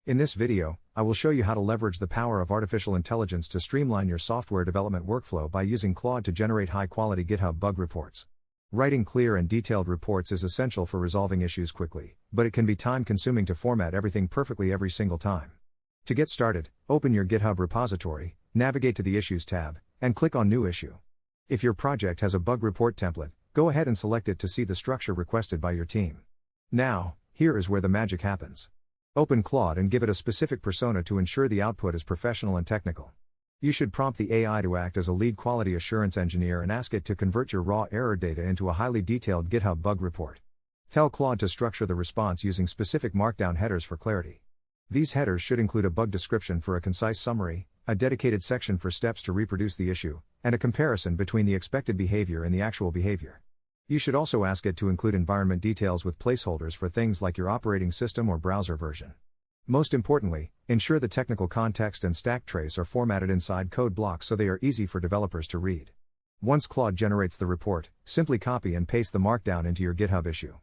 In this video, I will show you how to leverage the power of artificial intelligence to streamline your software development workflow by using Claude to generate high-quality GitHub bug reports. Writing clear and detailed reports is essential for resolving issues quickly, but it can be time-consuming to format everything perfectly every single time. To get started, open your GitHub repository, navigate to the Issues tab, and click on New Issue. If your project has a bug report template, go ahead and select it to see the structure requested by your team. Now, here is where the magic happens. Open Claude and give it a specific persona to ensure the output is professional and technical. You should prompt the AI to act as a lead quality assurance engineer and ask it to convert your raw error data into a highly detailed GitHub bug report. Tell Claude to structure the response using specific markdown headers for clarity. These headers should include a bug description for a concise summary, a dedicated section for steps to reproduce the issue, and a comparison between the expected behavior and the actual behavior. You should also ask it to include environment details with placeholders for things like your operating system or browser version. Most importantly, ensure the technical context and stack trace are formatted inside code blocks so they are easy for developers to read. Once Claude generates the report, simply copy and paste the markdown into your GitHub issue.